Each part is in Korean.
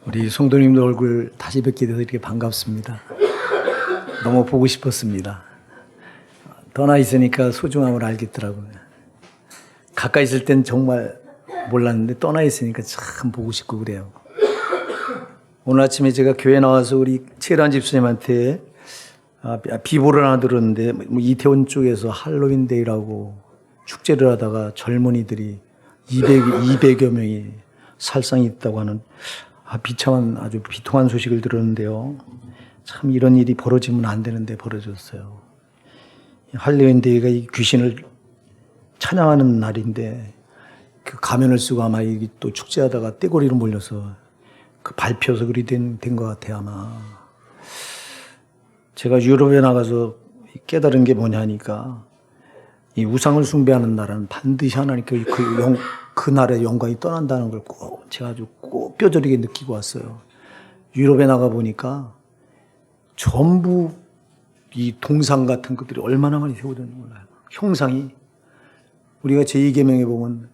우리 성도님들 얼굴 다시 뵙게 돼서 이렇게 반갑습니다. 너무 보고 싶었습니다. 떠나 있으니까 소중함을 알겠더라고요. 가까이 있을 땐 정말 몰랐는데 떠나 있으니까 참 보고 싶고 그래요. 오늘 아침에 제가 교회 나와서 우리 최란 집사님한테 비보를 하나 들었는데 이태원 쪽에서 할로윈데이라고 축제를 하다가 젊은이들이 200여 명이 살상이 있다고 하는 비참한 아주 비통한 소식을 들었는데요. 참 이런 일이 벌어지면 안 되는데 벌어졌어요. 할로윈데이가 이 귀신을 찬양하는 날인데 그 가면을 쓰고 아마 또 축제하다가 떼거리로 몰려서 그 밟혀서 그리 된 것 같아요 아마. 제가 유럽에 나가서 깨달은 게 뭐냐니까 이 우상을 숭배하는 나라는 반드시 하나님께 그 나라의 영광이 떠난다는 걸 꼭 제가 아주 꼭 뼈저리게 느끼고 왔어요. 유럽에 나가 보니까 전부 이 동상 같은 것들이 얼마나 많이 세워졌는지 몰라요. 형상이 우리가 제2계명에 보면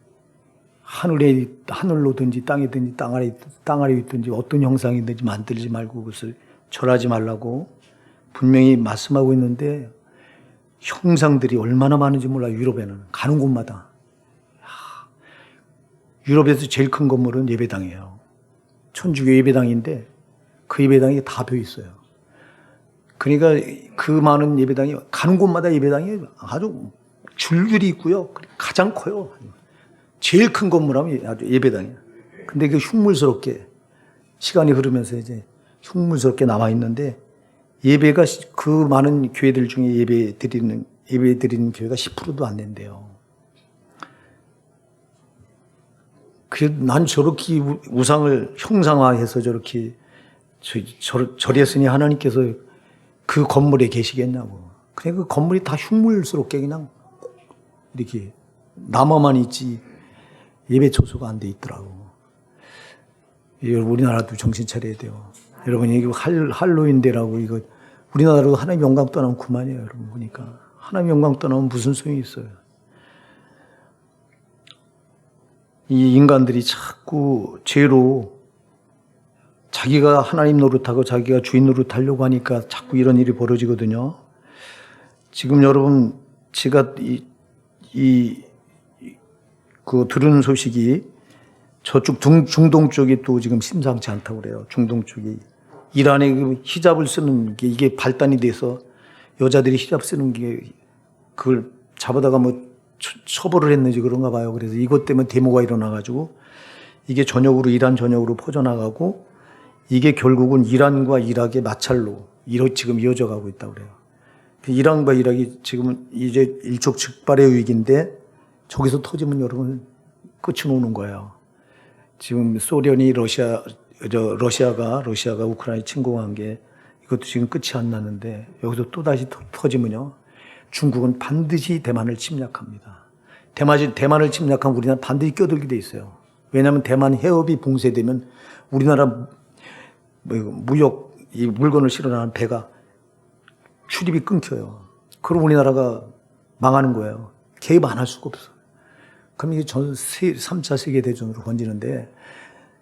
하늘로든지 땅이든지 땅 아래 있든지 어떤 형상이든지 만들지 말고 그것을 절하지 말라고 분명히 말씀하고 있는데 형상들이 얼마나 많은지 몰라요. 유럽에는 가는 곳마다. 유럽에서 제일 큰 건물은 예배당이에요. 천주교 예배당인데 그 예배당이 다 벼 있어요. 그러니까 그 많은 예배당이 가는 곳마다 예배당이 아주 줄줄이 있고요. 가장 커요. 제일 큰 건물하면 아주 예배당이에요. 근데 그 흉물스럽게 시간이 흐르면서 이제 흉물스럽게 남아 있는데 예배가 그 많은 교회들 중에 예배 드리는 교회가 10%도 안 된대요. 난 저렇게 우상을 형상화해서 저렇게 절했으니 하나님께서 그 건물에 계시겠냐고. 그냥 그 건물이 다 흉물스럽게 그냥 이렇게 남아만 있지 예배 초소가 안 돼 있더라고. 우리나라도 정신 차려야 돼요. 여러분 이거 할로윈데이라고 이거 우리나라로 하나님 영광 떠나면 그만이에요. 여러분 보니까 하나님 영광 떠나면 무슨 소용이 있어요. 이 인간들이 자꾸 죄로 자기가 하나님 노릇하고 자기가 주인 노릇하려고 하니까 자꾸 이런 일이 벌어지거든요. 지금 여러분 제가 들은 소식이 저쪽 중동 쪽이 또 지금 심상치 않다고 그래요. 중동 쪽이 이란에 그 히잡을 쓰는 게 이게 발단이 돼서 여자들이 히잡 쓰는 게 그걸 잡아다가 뭐 처벌을 했는지 그런가 봐요. 그래서 이것 때문에 데모가 일어나가지고 이게 이란 전역으로 퍼져나가고 이게 결국은 이란과 이락의 마찰로 지금 이어져 가고 있다고 그래요. 이란과 이락이 지금은 이제 일촉즉발의 위기인데 저기서 터지면 여러분 끝이 오는 거예요. 지금 소련이 러시아가 우크라이나에 침공한 게 이것도 지금 끝이 안 났는데 여기서 또 다시 터지면요. 중국은 반드시 대만을 침략합니다. 대만을 침략하면 우리나라 반드시 껴들게 돼 있어요. 왜냐하면 대만 해협이 봉쇄되면 우리나라 무역 이 물건을 실어나가는 배가 출입이 끊겨요. 그럼 우리나라가 망하는 거예요. 개입 안 할 수가 없어요. 그럼 이게 3차 세계대전으로 번지는데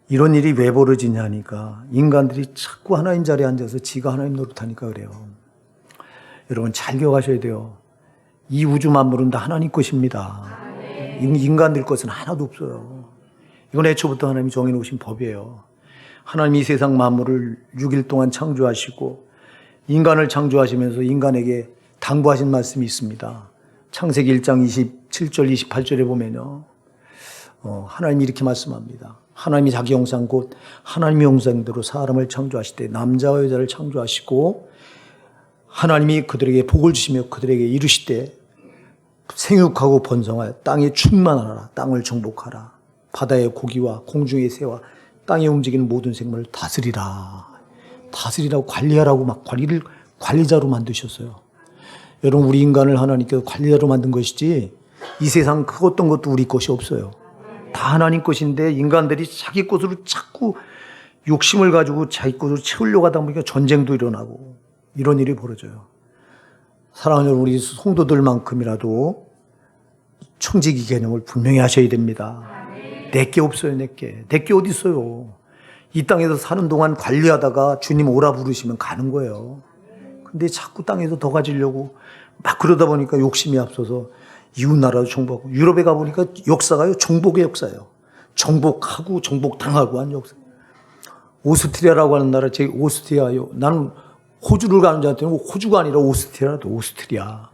이런 일이 왜 벌어지냐니까 인간들이 자꾸 하나님 자리에 앉아서 지가 하나님 노릇하니까 그래요. 여러분 잘 기억하셔야 돼요. 이 우주 만물은 다 하나님 것입니다. 인간들 것은 하나도 없어요. 이건 애초부터 하나님이 정해놓으신 법이에요. 하나님이 세상 만물을 6일 동안 창조하시고 인간을 창조하시면서 인간에게 당부하신 말씀이 있습니다. 창세기 1장 27절 28절에 보면요. 하나님이 이렇게 말씀합니다. 하나님이 자기 형상 곧 하나님의 형상대로 사람을 창조하실 때 남자와 여자를 창조하시고 하나님이 그들에게 복을 주시며 그들에게 이르시되 생육하고 번성하여 땅에 충만하라. 땅을 정복하라. 바다의 고기와 공중의 새와 땅에 움직이는 모든 생물을 다스리라. 다스리라고 관리하라고 막 관리자로 만드셨어요. 여러분 우리 인간을 하나님께서 관리자로 만든 것이지 이 세상 그 어떤 것도 우리 것이 없어요. 다 하나님 것인데 인간들이 자기 것으로 자꾸 욕심을 가지고 자기 것으로 채우려고 하다 보니까 전쟁도 일어나고 이런 일이 벌어져요. 사랑하는 우리 성도들만큼이라도 청지기 개념을 분명히 하셔야 됩니다. 내게 없어요. 내게 어디 있어요. 이 땅에서 사는 동안 관리하다가 주님 오라 부르시면 가는 거예요. 근데 자꾸 땅에서 더 가지려고 막 그러다 보니까 욕심이 앞서서 이웃나라도 정복하고, 유럽에 가보니까 역사가요, 정복의 역사예요. 정복하고 정복당하고 한 역사. 오스트리아라고 하는 나라, 제 오스트리아요. 나는 호주를 가는 줄 알았더니 호주가 아니라 오스트리아라도 오스트리아.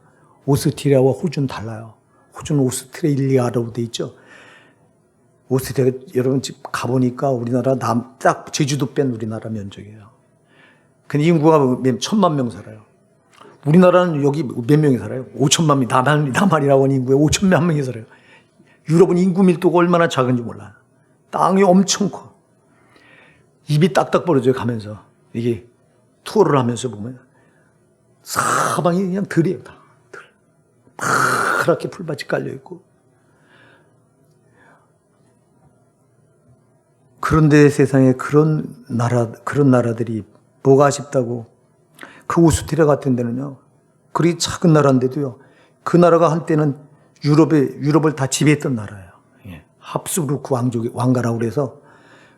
오스트리아와 호주는 달라요. 호주는 오스트레일리아라고 돼 있죠. 오스트리아, 여러분 집 가보니까 우리나라 딱 제주도 뺀 우리나라 면적이에요. 근데 인구가 1,000만 명 살아요. 우리나라는 여기 몇 명이 살아요? 5천만 명, 남한이라고 하는 인구에 5천만 명이 살아요. 유럽은 인구 밀도가 얼마나 작은지 몰라요. 땅이 엄청 커. 입이 딱딱 벌어져요, 가면서. 이게 투어를 하면서 보면 사방이 그냥 들이에요, 다. 들. 파랗게 풀밭이 깔려있고. 그런데 세상에 그런 나라들이 뭐가 아쉽다고. 그 오스트리아 같은 데는요, 그리 작은 나라인데도요, 그 나라가 한때는 유럽을 다 지배했던 나라예요. 예. 합스부르크 왕가라고 그래서.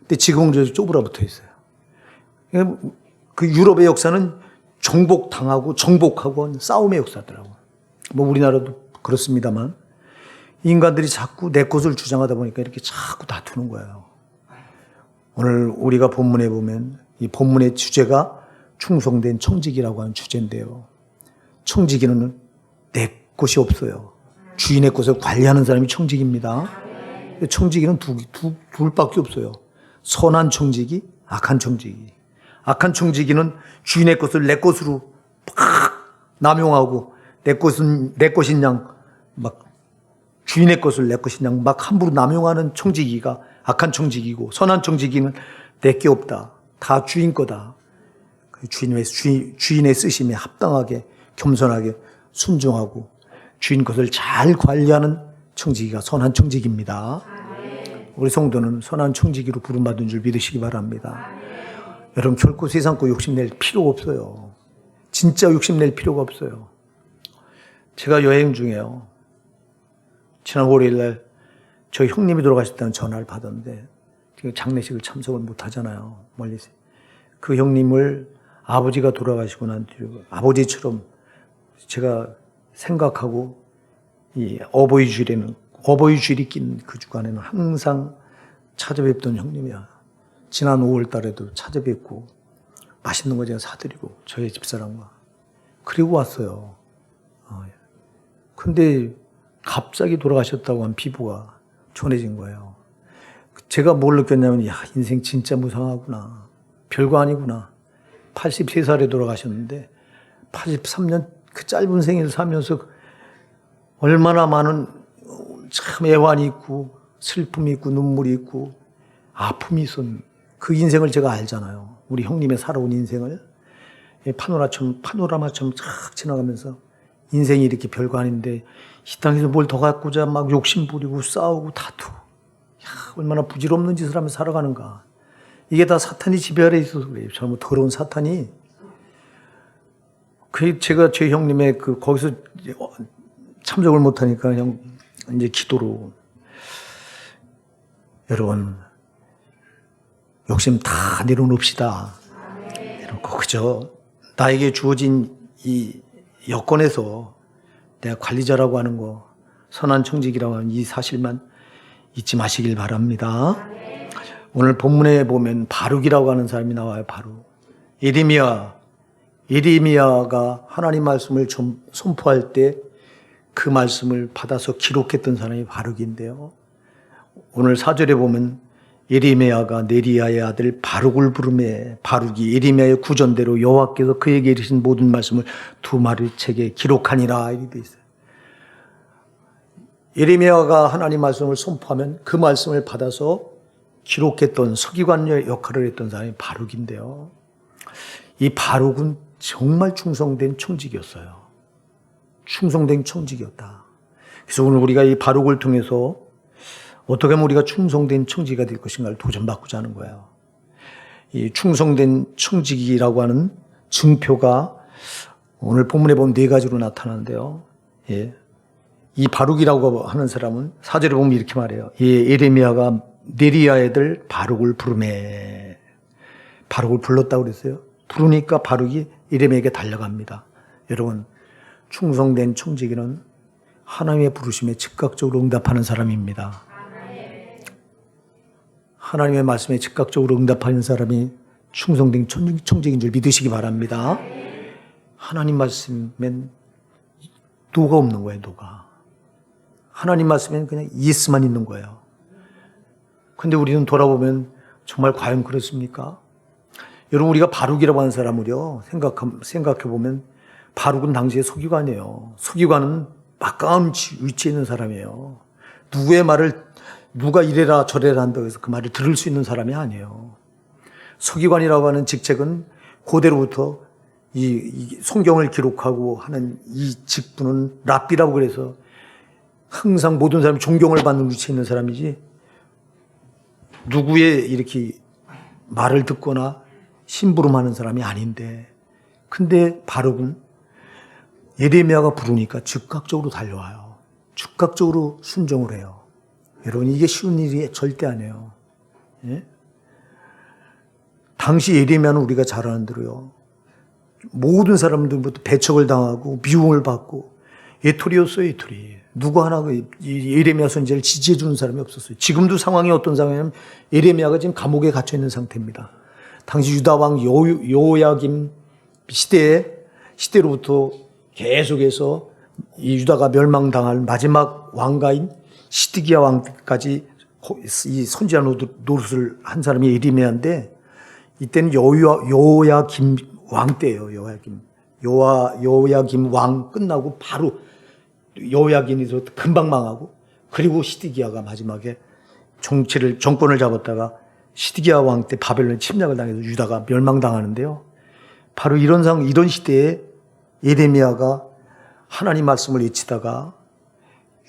근데 지금은 쪼그라 붙어 있어요. 그 유럽의 역사는 정복당하고 정복하고 싸움의 역사더라고요. 뭐 우리나라도 그렇습니다만, 인간들이 자꾸 내 것을 주장하다 보니까 이렇게 자꾸 다투는 거예요. 오늘 우리가 본문에 보면 이 본문의 주제가 충성된 청지기라고 하는 주제인데요. 청지기는 내 것이 없어요. 주인의 것을 관리하는 사람이 청지기입니다. 청지기는 둘밖에 없어요. 선한 청지기, 악한 청지기. 악한 청지기는 주인의 것을 내 것으로 막 남용하고 내 것인 양 막 주인의 것을 내 것인 양 막 함부로 남용하는 청지기가 악한 청지기고, 선한 청지기는 내 게 없다. 다 주인 거다. 주인의 쓰심에 합당하게 겸손하게 순종하고 주인 것을 잘 관리하는 청지기가 선한 청지기입니다. 우리 성도는 선한 청지기로 부름받은 줄 믿으시기 바랍니다. 여러분 결코 세상 거 욕심낼 필요가 없어요. 진짜 욕심낼 필요가 없어요. 제가 여행 중에요, 지난 월요일날 저희 형님이 돌아가셨다는 전화를 받았는데 장례식을 참석을 못하잖아요, 멀리서. 그 형님을 아버지가 돌아가시고 난 뒤에 아버지처럼 제가 생각하고, 이 어버이 주일이 낀 그 주간에는 항상 찾아뵙던 형님이야. 지난 5월 달에도 찾아뵙고 맛있는 거 제가 사드리고 저희 집사람과 그리고 왔어요. 근데 갑자기 돌아가셨다고 한 비보가 전해진 거예요. 제가 뭘 느꼈냐면, 야, 인생 진짜 무상하구나. 별거 아니구나. 83살에 돌아가셨는데 83년 그 짧은 생을 살면서 얼마나 많은 참 애환이 있고 슬픔이 있고 눈물이 있고 아픔이 있었는 그 인생을 제가 알잖아요. 우리 형님의 살아온 인생을 파노라마처럼 쫙 지나가면서 인생이 이렇게 별거 아닌데 이 땅에서 뭘 더 갖고자 막 욕심 부리고 싸우고 다투. 얼마나 부질없는 짓을 하면서 살아가는가. 이게 다 사탄이 지배 아래 있어서 그래요. 정말 더러운 사탄이. 제가 제 형님의 거기서 참석을 못하니까 그냥 이제 기도로, 여러분 욕심 다 내려놓읍시다. 내려놓고 그저 나에게 주어진 이 여건에서 내가 관리자라고 하는 거, 선한 청지기라고 하는 이 사실만 잊지 마시길 바랍니다. 오늘 본문에 보면 바룩이라고 하는 사람이 나와요. 바룩. 예레미야가 하나님 말씀을 선포할 때 그 말씀을 받아서 기록했던 사람이 바룩인데요. 오늘 4절에 보면 예레미야가 네리야의 아들 바룩을 부르매 바룩이 예레미야의 구전대로 여호와께서 그에게 이르신 모든 말씀을 두 마리 책에 기록하니라 이렇게 돼 있어요. 예레미야가 하나님 말씀을 선포하면 그 말씀을 받아서 기록했던 서기관의 역할을 했던 사람이 바룩인데요. 이 바룩은 정말 충성된 청지기였어요. 충성된 청지기였다. 그래서 오늘 우리가 이 바룩을 통해서 어떻게 하면 우리가 충성된 청지기가 될 것인가를 도전받고자 하는 거예요. 이 충성된 청지기라고 하는 증표가 오늘 본문에 보면 4가지로 나타나는데요. 예. 이 바룩이라고 하는 사람은 4절에 보면 이렇게 말해요. 예레미야가 네리야 애들 바룩을 부르매. 바룩을 불렀다고 그랬어요. 부르니까 바룩이 예레미야에게 달려갑니다. 여러분, 충성된 청지기는 하나님의 부르심에 즉각적으로 응답하는 사람입니다. 하나님의 말씀에 즉각적으로 응답하는 사람이 충성된 청지기인 줄 믿으시기 바랍니다. 하나님 말씀엔 노가 없는 거예요, 노가. 하나님 말씀엔 그냥 예스만 있는 거예요. 근데 우리는 돌아보면 정말 과연 그렇습니까? 여러분, 우리가 바룩이라고 하는 사람을요, 생각해보면 바룩은 당시에 서기관이에요. 서기관은 막강한 위치에 있는 사람이에요. 누구의 말을 누가 이래라 저래라 한다고 해서 그 말을 들을 수 있는 사람이 아니에요. 서기관이라고 하는 직책은 고대로부터 이 성경을 기록하고 하는 이 직분은 랍비라고 그래서 항상 모든 사람이 존경을 받는 위치에 있는 사람이지, 누구의 이렇게 말을 듣거나 심부름하는 사람이 아닌데, 근데 바룩은 예레미야가 부르니까 즉각적으로 달려와요. 즉각적으로 순종을 해요. 여러분, 이게 쉬운 일이 절대 아니에요. 예? 당시 예레미야는 우리가 잘 아는 대로요, 모든 사람들부터 배척을 당하고 미움을 받고 애토리였어요, 애토리. 누구 하나 예레미야 선지자를 지지해 주는 사람이 없었어요. 지금도 상황이 어떤 상황이냐면 예레미야가 지금 감옥에 갇혀 있는 상태입니다. 당시 유다 왕 여호야김 시대로부터 계속해서 이 유다가 멸망당할 마지막 왕가인 시드기야 왕까지 이 선지자 노릇을 한 사람이 예레미야인데, 이때는 여호야김 왕 때예요. 여호야김 왕 끝나고 바로 여호야김이 금방 망하고, 그리고 시드기야가 마지막에 정권을 잡았다가 시드기야 왕 때 바벨론 침략을 당해서 유다가 멸망당하는데요. 바로 이런 시대에 예레미야가 하나님 말씀을 외치다가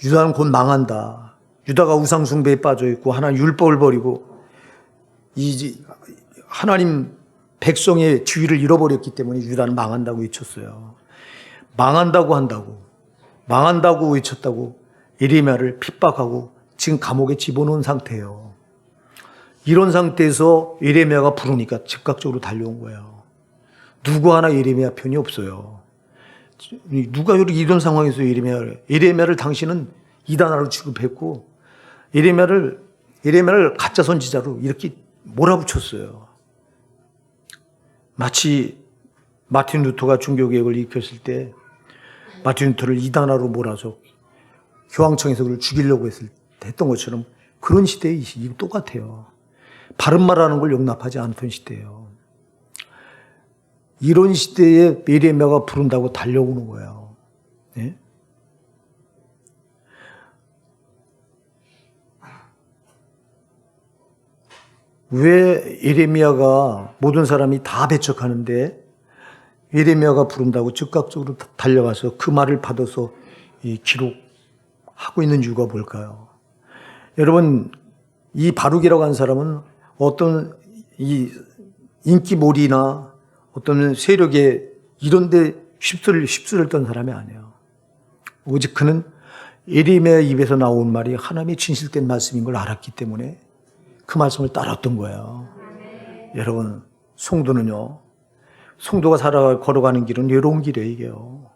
유다는 곧 망한다. 유다가 우상 숭배에 빠져 있고 하나님 율법을 버리고 이 하나님 백성의 지위를 잃어버렸기 때문에 유다는 망한다고 외쳤어요. 망한다고 외쳤다고 예레미야를 핍박하고 지금 감옥에 집어넣은 상태예요. 이런 상태에서 예레미야가 부르니까 즉각적으로 달려온 거예요. 누구 하나 예레미야 편이 없어요. 누가 이런 상황에서 예레미야를 당신은 이단아로 취급했고 예레미야를 가짜 선지자로 이렇게 몰아붙였어요. 마치 마틴 루터가 종교개혁을 일으켰을 때 마틴 루터를 이단아로 몰아서 교황청에서 그를 죽이려고 했던 것처럼 그런 시대에 똑같아요. 바른 말하는 걸 용납하지 않던 시대예요. 이런 시대에 예레미야가 부른다고 달려오는 거예요. 네? 왜 예레미야가 모든 사람이 다 배척하는데 예레미야가 부른다고 즉각적으로 달려가서 그 말을 받아서 기록하고 있는 이유가 뭘까요? 여러분, 이 바룩이라고 하는 사람은 어떤 이 인기몰이나 어떤 세력에 이런데 휩쓸을 던 사람이 아니에요. 오직 그는 예레미야 입에서 나온 말이 하나님의 진실된 말씀인 걸 알았기 때문에 그 말씀을 따랐던 거예요. 여러분, 성도가 걸어가는 길은 외로운 길이에요, 이게요.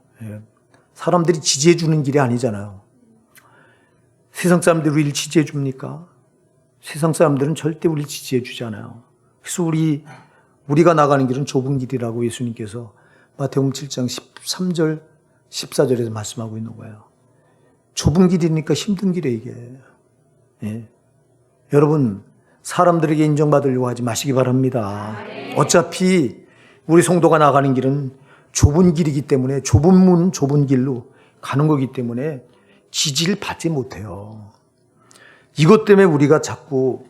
사람들이 지지해 주는 길이 아니잖아요. 세상 사람들이 우리를 지지해 줍니까? 세상 사람들은 절대 우리를 지지해 주지 않아요. 그래서 우리가 나가는 길은 좁은 길이라고 예수님께서 마태복음 7장 13절, 14절에서 말씀하고 있는 거예요. 좁은 길이니까 힘든 길이에요, 이게. 예. 여러분, 사람들에게 인정받으려고 하지 마시기 바랍니다. 어차피 우리 성도가 나가는 길은 좁은 길이기 때문에 좁은 문, 좁은 길로 가는 거기 때문에 지지를 받지 못해요. 이것 때문에 우리가 자꾸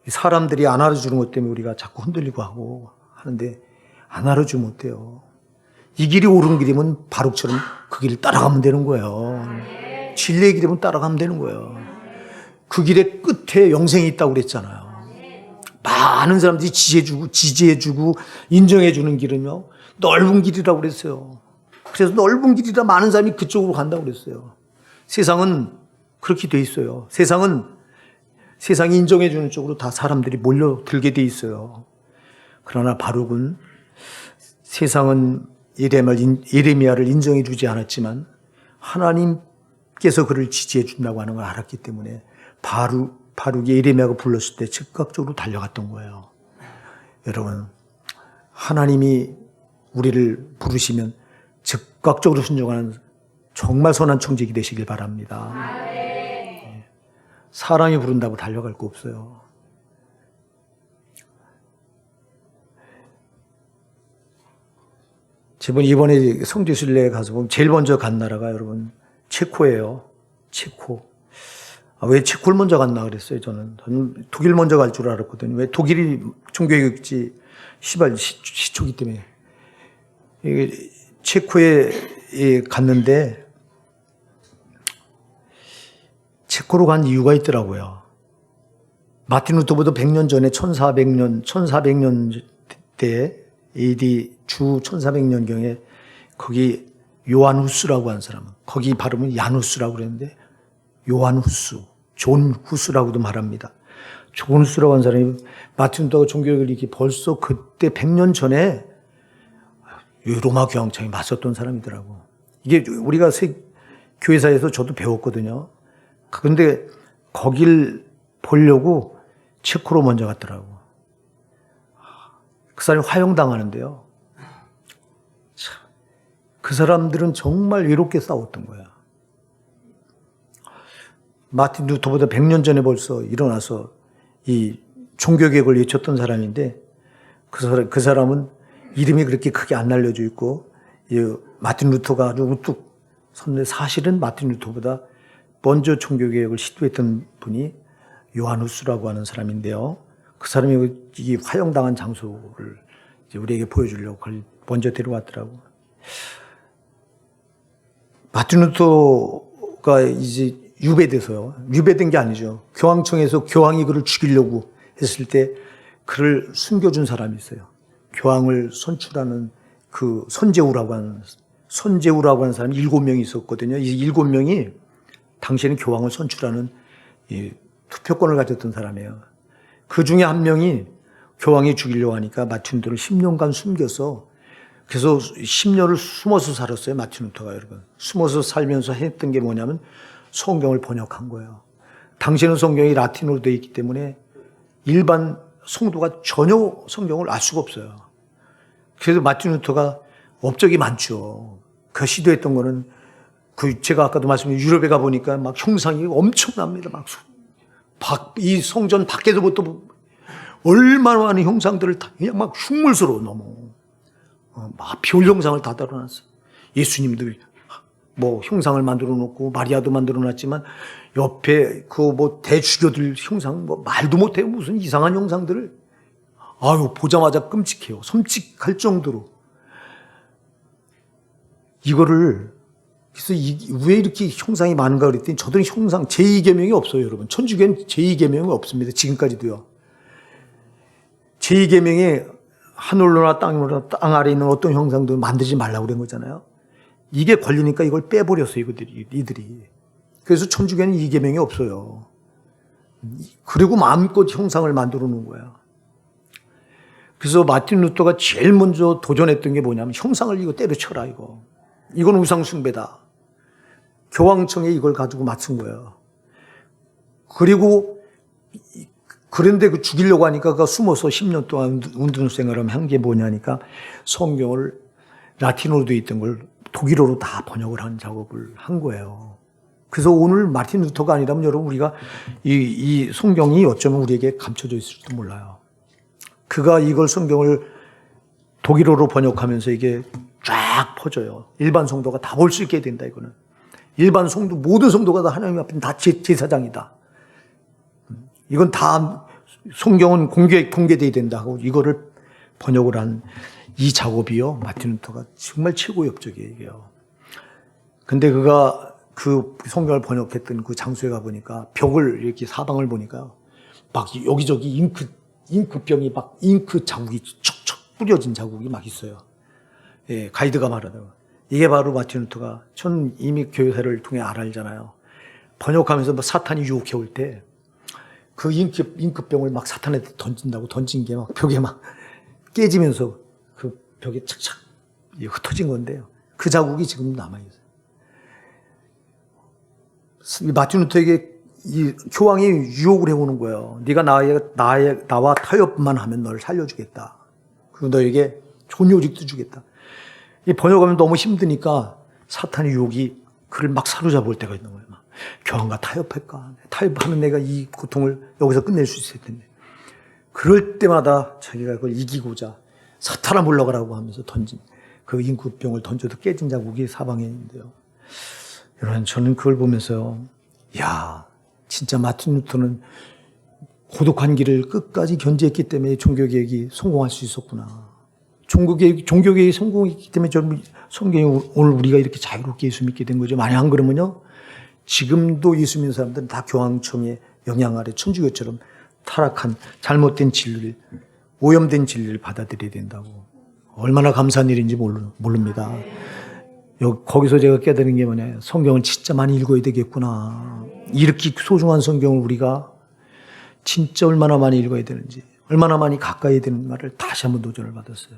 사람들이 안 알아주는 것 때문에 우리가 자꾸 흔들리고 하고 하는데 안 알아주면 못해요. 이 길이 옳은 길이면 바룩처럼 그 길을 따라가면 되는 거예요. 진리의 길이면 따라가면 되는 거예요. 그 길의 끝에 영생이 있다고 그랬잖아요. 많은 사람들이 지지해주고 인정해주는 길은요, 넓은 길이라고 그랬어요. 그래서 넓은 길이라 많은 사람이 그쪽으로 간다고 그랬어요. 세상은 그렇게 돼 있어요. 세상이 인정해주는 쪽으로 다 사람들이 몰려들게 돼 있어요. 그러나 바룩은 세상은 예레미야를 인정해 주지 않았지만 하나님께서 그를 지지해 준다고 하는 걸 알았기 때문에 바룩이 예레미야가 불렀을 때 즉각적으로 달려갔던 거예요. 여러분, 하나님이 우리를 부르시면 즉각적으로 순종하는 정말 선한 청지기 되시길 바랍니다. 사람이 부른다고 달려갈 거 없어요. 이번에 성지순례에 가서 보면 제일 먼저 간 나라가 여러분 체코예요. 체코. 왜 체코를 먼저 갔나 그랬어요. 저는 독일 먼저 갈 줄 알았거든요. 왜 독일이 종교교육지 시초기 때문에. 체코에 갔는데 체코로 간 이유가 있더라고요. 마틴 루터보다 100년 전에 1400년 때 AD 주 1400년경에 거기 요한 후스라고 하는 사람은 거기 발음은 야누스라고 그랬는데 요한 후스, 존 후스라고도 말합니다. 존 후스라고 하는 사람이 마틴 루터가 종교교육을 이렇게 벌써 그때 100년 전에 로마 교황청에 맞섰던 사람이더라고. 이게 우리가 교회사에서 저도 배웠거든요. 그런데 거길 보려고 체코로 먼저 갔더라고. 그 사람이 화형당하는데요. 참, 그 사람들은 정말 외롭게 싸웠던 거야. 마틴 루터보다 100년 전에 벌써 일어나서 이 종교개혁을 외쳤던 사람인데 그 사람은 이름이 그렇게 크게 안 알려져 있고 마틴 루터가 아주 우뚝 섰는데 사실은 마틴 루터보다 먼저 종교개혁을 시도했던 분이 요하누스라고 하는 사람인데요. 그 사람이 이 화형당한 장소를 이제 우리에게 보여주려고 그걸 먼저 데려왔더라고. 마틴 루터가 이제 유배된 게 아니죠. 교황청에서 교황이 그를 죽이려고 했을 때 그를 숨겨준 사람이 있어요. 교황을 선출하는 그 선제우라고 하는 사람이 7명이 있었거든요. 이 7명이 당시에는 교황을 선출하는 이 투표권을 가졌던 사람이에요. 그 중에 한 명이 교황이 죽이려고 하니까 마틴 루터를 10년간 숨겨서 그래서 10년을 숨어서 살았어요. 마틴 루터가 여러분. 숨어서 살면서 했던 게 뭐냐면 성경을 번역한 거예요. 당시에는 성경이 라틴어로 되어 있기 때문에 일반 성도가 전혀 성경을 알 수가 없어요. 그래서 마틴 루터가 업적이 많죠. 그 시도했던 거는 제가 아까도 말씀드린 유럽에 가보니까 막 형상이 엄청납니다. 이 성전 밖에서부터 얼마나 많은 형상들을 다 그냥 막 흉물스러워 너무. 막 별 형상을 다 달아놨어요. 예수님들 뭐 형상을 만들어 놓고 마리아도 만들어 놨지만 옆에 대주교들 형상 말도 못해요. 무슨 이상한 형상들을 보자마자 끔찍해요. 섬찟할 정도로. 그래서 왜 이렇게 형상이 많은가 그랬더니 저들은 형상 제2계명이 없어요, 여러분. 천주교는 제2계명이 없습니다. 지금까지도요. 제2계명에 하늘로나 땅 아래에 있는 어떤 형상도 만들지 말라고 그런 거잖아요. 이게 걸리니까 이걸 빼버렸어요, 이들이. 그래서 천주교는 2계명이 없어요. 그리고 마음껏 형상을 만들어 놓은 거야. 그래서 마틴 루터가 제일 먼저 도전했던 게 뭐냐면 형상을 이거 때려쳐라 이거. 이건 우상숭배다. 교황청에 이걸 가지고 맞선 거예요. 그런데 죽이려고 하니까 숨어서 10년 동안 운동 생활을 한 게 뭐냐니까 성경을 라틴어로 되어 있던 걸 독일어로 다 번역을 한 작업을 한 거예요. 그래서 오늘 마틴 루터가 아니라면 여러분 우리가 이 성경이 어쩌면 우리에게 감춰져 있을지도 몰라요. 그가 이걸 성경을 독일어로 번역하면서 이게 쫙 퍼져요. 일반 성도가 다 볼 수 있게 된다 이거는. 일반 성도 모든 성도가 다 하나님 앞에 다 제사장이다. 이건 다 성경은 공개돼야 된다 하고 이거를 번역을 한 이 작업이요. 마틴 루터가 정말 최고의 업적이에요. 근데 그가 그 성경을 번역했던 그 장소에 가보니까 벽을 이렇게 사방을 보니까 막 여기저기 잉크병이 막 잉크 자국이 척척 뿌려진 자국이 막 있어요. 예, 가이드가 말하다가. 이게 바로 마틴 루터가 이미 교회사를 통해 알잖아요. 번역하면서 사탄이 유혹해 올 때 그 잉크병을 막 사탄한테 던진다고 던진 게 막 벽에 막 깨지면서 그 벽에 착착 흩어진 건데요. 그 자국이 지금 남아있어요. 마틴 루터에게 이 교황이 유혹을 해오는 거예요. 네가 나와 타협만 하면 너를 살려주겠다. 그리고 너에게 좋은 요직도 주겠다. 이 번역하면 너무 힘드니까 사탄의 유혹이 그를 막 사로잡을 때가 있는 거예요. 교황과 타협할까? 타협하면 내가 이 고통을 여기서 끝낼 수 있을 텐데. 그럴 때마다 자기가 그걸 이기고자 사탄아 물러가라고 하면서 던진 그 인구병을 던져도 깨진 자국이 사방에 있는데요. 여러분, 저는 그걸 보면서요. 야, 진짜 마틴 루터는 고독한 길을 끝까지 견지했기 때문에 종교개혁이 성공할 수 있었구나. 종교개혁이 성공했기 때문에 저는 성경이 오늘 우리가 이렇게 자유롭게 예수 믿게 된 거죠. 만약 안 그러면요. 지금도 예수 믿는 사람들은 다 교황청의 영향 아래 천주교처럼 타락한 잘못된 진리를, 오염된 진리를 받아들여야 된다고. 얼마나 감사한 일인지 모릅니다. 거기서 제가 깨달은 게 뭐냐. 성경을 진짜 많이 읽어야 되겠구나. 이렇게 소중한 성경을 우리가 진짜 얼마나 많이 읽어야 되는지, 얼마나 많이 가까이 되는 말을 다시 한번 도전을 받았어요.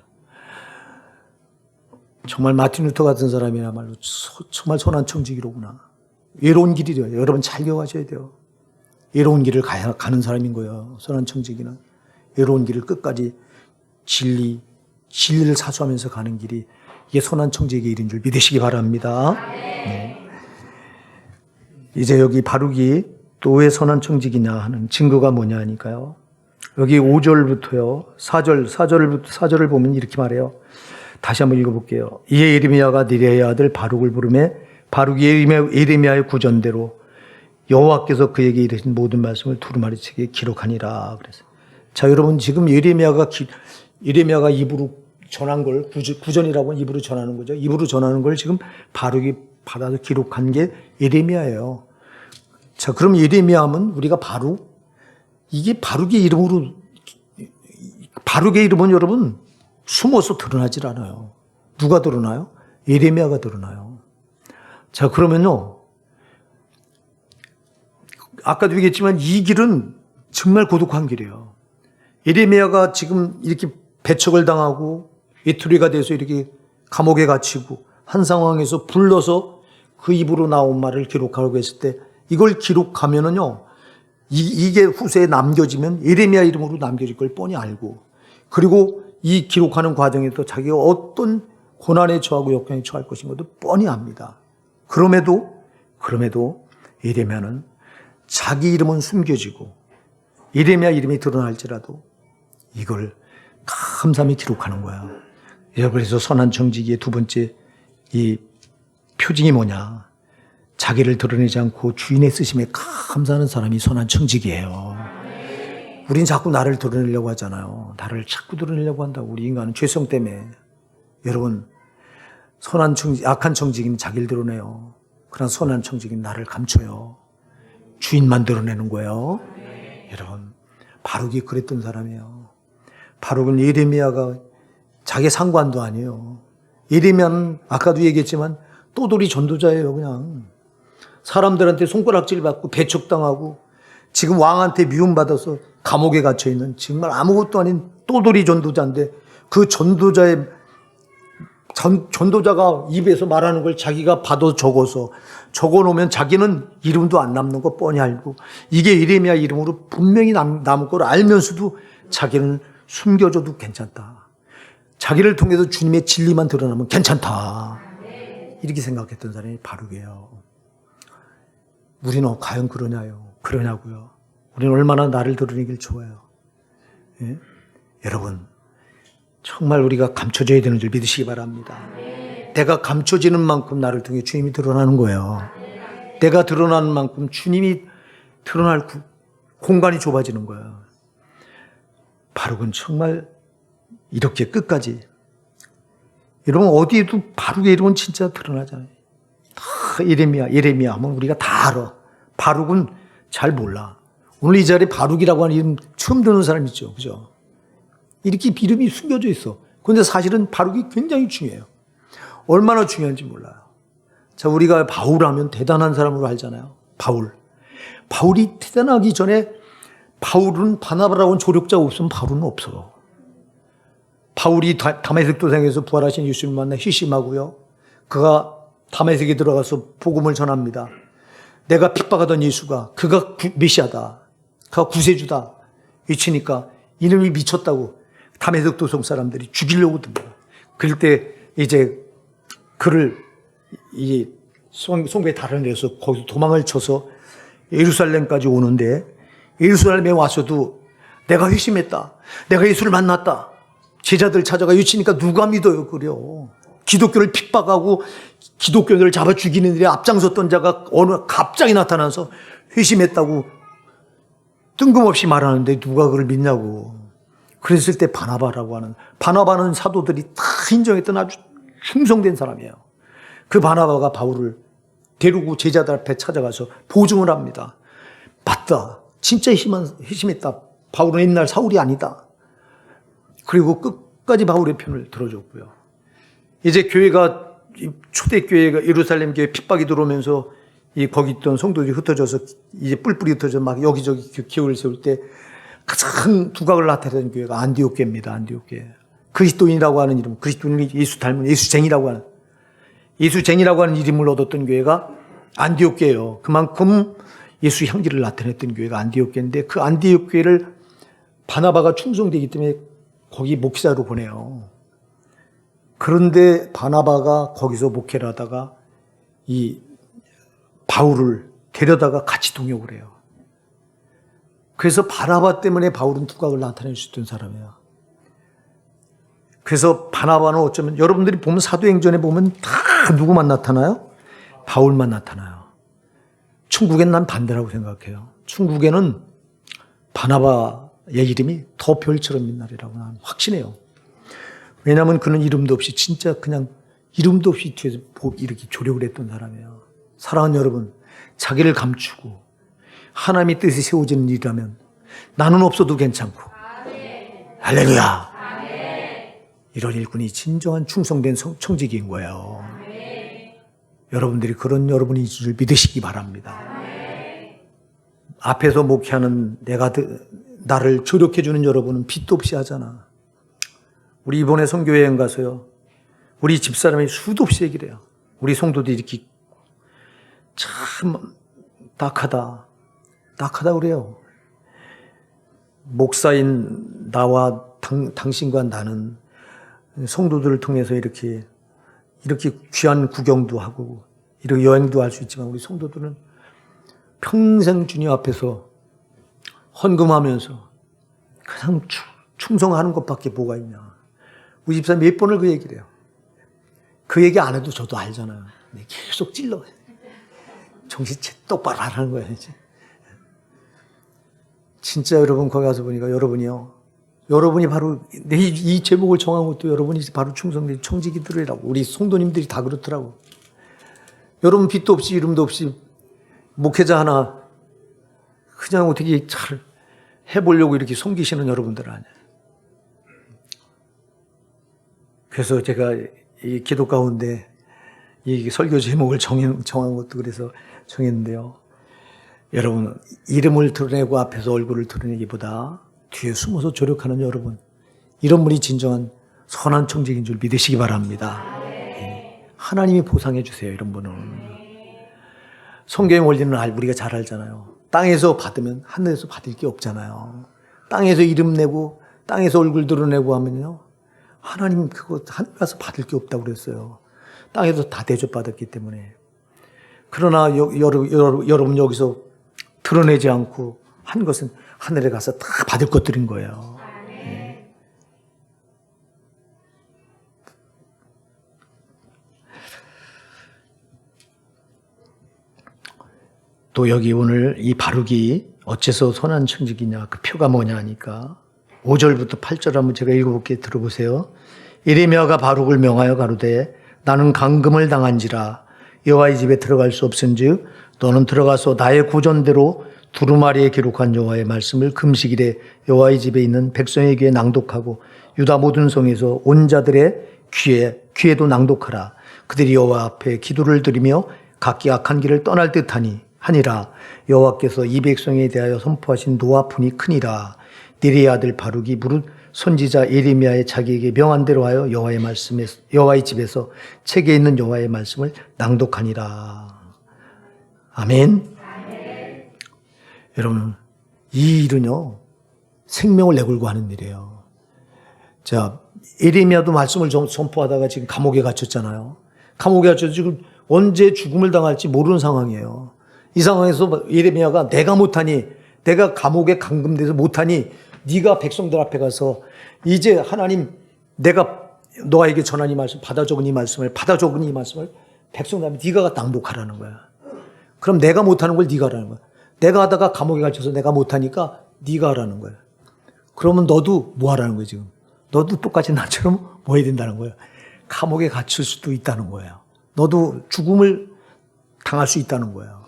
정말 마틴 루터 같은 사람이야말로 정말 선한 청지기로구나. 외로운 길이래요. 여러분 잘 기억하셔야 돼요. 외로운 길을 가는 사람인 거예요. 선한 청지기는. 외로운 길을 끝까지 진리를 사수하면서 가는 길이 이게 선한 청지기의 일인 줄 믿으시기 바랍니다. 네. 이제 여기 바룩이 또 왜 선한 청지기냐 하는 증거가 뭐냐 하니까요. 여기 5절부터요. 4절을 보면 이렇게 말해요. 다시 한번 읽어볼게요. 이에 예레미야가 느리야의 아들 바룩을 부르매 바룩이 예레미야의 구전대로 여호와께서 그에게 이르신 모든 말씀을 두루마리 책에 기록하니라. 그래서 자, 여러분 지금 예레미야가 입으로 전한 걸 구전이라고 하면 입으로 전하는 거죠. 입으로 전하는 걸 지금 바룩이 받아서 기록한 게 예레미야예요. 자, 그럼 예레미야 하면 우리가 이게 바룩의 이름은 여러분 숨어서 드러나질 않아요. 누가 드러나요? 예레미야가 드러나요. 자, 그러면요. 아까도 얘기했지만 이 길은 정말 고독한 길이에요. 예레미야가 지금 이렇게 배척을 당하고 외톨이가 돼서 이렇게 감옥에 갇히고 한 상황에서 불러서 그 입으로 나온 말을 기록하려고 했을 때 이걸 기록하면은요. 이게 후세에 남겨지면 예레미야 이름으로 남겨질 걸 뻔히 알고 그리고 이 기록하는 과정에서 자기가 어떤 고난에 처하고 역경에 처할 것인 것도 뻔히 압니다. 그럼에도 예레미야는 자기 이름은 숨겨지고 예레미야 이름이 드러날지라도 이걸 감사히 기록하는 거야. 그래서 선한 청지기의 두 번째 이 표징이 뭐냐. 자기를 드러내지 않고 주인의 쓰심에 감사하는 사람이 선한 청지기예요. 우린 자꾸 나를 드러내려고 하잖아요. 나를 자꾸 드러내려고 한다고. 우리 인간은 죄성 때문에. 여러분, 악한 청지기는 자기를 드러내요. 그러나 선한 청지기는 나를 감춰요. 주인만 드러내는 거예요. 여러분, 바룩이 그랬던 사람이에요. 바룩은 예레미야가 자기 상관도 아니에요. 예레미야는 아까도 얘기했지만 또돌이 전도자예요. 그냥 사람들한테 손가락질 받고 배척당하고 지금 왕한테 미움받아서 감옥에 갇혀있는 정말 아무것도 아닌 또돌이 전도자인데 그 전도자가 입에서 말하는 걸 자기가 받아 적어놓으면 자기는 이름도 안 남는 거 뻔히 알고 이게 예레미야 이름으로 분명히 남을 걸 알면서도 자기는 숨겨줘도 괜찮다. 자기를 통해서 주님의 진리만 드러나면 괜찮다. 이렇게 생각했던 사람이 바룩이에요. 우리는 과연 그러냐고요. 우리는 얼마나 나를 드러내길 좋아해요. 예? 여러분, 정말 우리가 감춰져야 되는 줄 믿으시기 바랍니다. 내가 감춰지는 만큼 나를 통해 주님이 드러나는 거예요. 내가 드러나는 만큼 주님이 드러날 공간이 좁아지는 거예요. 바룩은 정말 이렇게 끝까지 여러분 어디에도 바룩의 이름은 진짜 드러나잖아요. 다 예레미야 하면 우리가 다 알아. 바룩은 잘 몰라. 오늘 이 자리에 바룩이라고 하는 이름 처음 듣는 사람 있죠. 그죠? 이렇게 이름이 숨겨져 있어. 그런데 사실은 바룩이 굉장히 중요해요. 얼마나 중요한지 몰라요. 자, 우리가 바울 하면 대단한 사람으로 알잖아요. 바울이 대단하기 전에 바울은 바나바라고는 조력자가 없으면 바울은 없어. 바울이 다메섹 도상에서 부활하신 예수님을 만나 희심하고요. 그가 다메섹에 들어가서 복음을 전합니다. 내가 핍박하던 예수가 그가 메시아다. 그가 구세주다. 외치니까 이놈이 미쳤다고 다메섹 도성 사람들이 죽이려고 듭니다. 그럴 때 이제 그를 이 송배 다른 데서 거기서 도망을 쳐서 예루살렘까지 오는데, 예루살렘에 와서도 내가 회심했다. 내가 예수를 만났다. 제자들 찾아가 외치니까 누가 믿어요, 그래요. 기독교를 핍박하고 기독교인들을 잡아 죽이는 일에 앞장섰던 자가 어느 갑자기 나타나서 회심했다고 뜬금없이 말하는데 누가 그걸 믿냐고. 그랬을 때 바나바는 사도들이 다 인정했던 아주 충성된 사람이에요. 그 바나바가 바울을 데리고 제자들 앞에 찾아가서 보증을 합니다. 맞다. 진짜 회심했다. 바울은 옛날 사울이 아니다. 그리고 끝까지 바울의 편을 들어줬고요. 이제 교회가, 초대교회가 예루살렘 교회 핍박이 들어오면서 거기 있던 성도들이 흩어져서 이제 뿔뿔이 흩어져 막 여기저기 기업을 세울 때 가장 두각을 나타내는 교회가 안디옥교회입니다. 안디옥교회. 그리스도인이라고 하는 이름, 그리스도인이 예수 닮은 예수쟁이라고 하는 이름을 얻었던 교회가 안디옥교회예요. 그만큼 예수 향기를 나타냈던 교회가 안디옥교회인데, 그 안디옥교회를 바나바가 충성되기 때문에 거기 목사로 보내요. 그런데 바나바가 거기서 목회를 하다가 이 바울을 데려다가 같이 동역을 해요. 그래서 바나바 때문에 바울은 두각을 나타낼 수 있던 사람이에요. 그래서 바나바는 어쩌면 여러분들이 보면 사도행전에 보면 다 누구만 나타나요? 바울만 나타나요. 천국엔 난 반대라고 생각해요. 천국에는 바나바의 이름이 더 별처럼 빛나리라고 나는 확신해요. 왜냐하면 그는 이름도 없이, 진짜 그냥 이름도 없이 뒤에서 이렇게 조력을 했던 사람이에요. 사랑하는 여러분, 자기를 감추고 하나님의 뜻이 세워지는 일이라면 나는 없어도 괜찮고, 할렐루야, 이런 일꾼이 진정한 충성된 청지기인 거예요. 여러분들이 그런 여러분이 줄 믿으시기 바랍니다. 앞에서 목회하는 나를 조력해 주는 여러분은 빚도 없이 하잖아. 우리 이번에 선교여행 가서요, 우리 집사람이 수도 없이 얘기를 해요. 우리 성도들이 이렇게 참 딱하다 그래요. 목사인 나와 당신과 나는 성도들을 통해서 이렇게 귀한 구경도 하고 이렇게 여행도 할 수 있지만, 우리 성도들은 평생 주님 앞에서 헌금하면서 그냥 충성하는 것밖에 뭐가 있냐. 우리 집사 몇 번을 그 얘기를 해요. 그 얘기 안 해도 저도 알잖아요. 계속 찔러. 정신 똑바로 하라는 거예요. 이제. 진짜 여러분 거기 가서 보니까 여러분이 바로 이 제목을 정한 것도 여러분이 바로 충성된 청지기들이라고. 우리 성도님들이 다 그렇더라고. 여러분 빚도 없이 이름도 없이 목회자 하나 그냥 어떻게 잘 해보려고 이렇게 섬기시는 여러분들 아니에요. 그래서 제가 이 기도 가운데 이 설교 제목을 정한 것도 그래서 정했는데요. 여러분, 이름을 드러내고 앞에서 얼굴을 드러내기보다 뒤에 숨어서 조력하는 여러분, 이런 분이 진정한 선한 청지기인 줄 믿으시기 바랍니다. 하나님이 보상해 주세요, 이런 분은. 성경의 원리는 우리가 잘 알잖아요. 땅에서 받으면 하늘에서 받을 게 없잖아요. 땅에서 이름 내고 땅에서 얼굴 드러내고 하면요, 하나님 그거 하늘 가서 받을 게 없다고 그랬어요. 땅에서 다 대접받았기 때문에. 그러나 여러분 여기서 드러내지 않고 한 것은 하늘에 가서 다 받을 것들인 거예요. 네. 또 여기 오늘 이 바룩이 어째서 선한 청지기냐, 그 표가 뭐냐 하니까 5절부터 8절 한번 제가 읽어볼게, 들어보세요. 예레미야가 바룩을 명하여 가로되 나는 감금을 당한지라 여호와의 집에 들어갈 수 없은즉 너는 들어가서 나의 구전대로 두루마리에 기록한 여호와의 말씀을 금식일에 여호와의 집에 있는 백성의 귀에 낭독하고 유다 모든 성에서 온 자들의 귀에도 낭독하라. 그들이 여호와 앞에 기도를 드리며 각기 악한 길을 떠날 듯하니 하니라. 여호와께서 이 백성에 대하여 선포하신 노하품이 크니라. 네리의 아들 바룩이 무릇 선지자 예레미야의 자기에게 명한 대로 하여 여호와의 집에서 책에 있는 여호와의 말씀을 낭독하니라. 아멘. 여러분, 이 일은요, 생명을 내걸고 하는 일이에요. 자, 예레미야도 말씀을 선포하다가 지금 감옥에 갇혔잖아요. 감옥에 갇혀서 지금 언제 죽음을 당할지 모르는 상황이에요. 이 상황에서 예레미야가 내가 못하니, 내가 감옥에 감금돼서 못하니 네가 백성들 앞에 가서 이제 하나님 내가 너에게 전한 이 말씀, 받아 적은 이 말씀을 백성들 앞에 네가 낭독하라는 거야. 그럼 내가 못하는 걸 네가 하라는 거야. 내가 하다가 감옥에 갇혀서 내가 못하니까 네가 하라는 거야. 그러면 너도 뭐 하라는 거야 지금. 너도 똑같이 나처럼 뭐 해야 된다는 거야. 감옥에 갇힐 수도 있다는 거예요. 너도 죽음을 당할 수 있다는 거예요.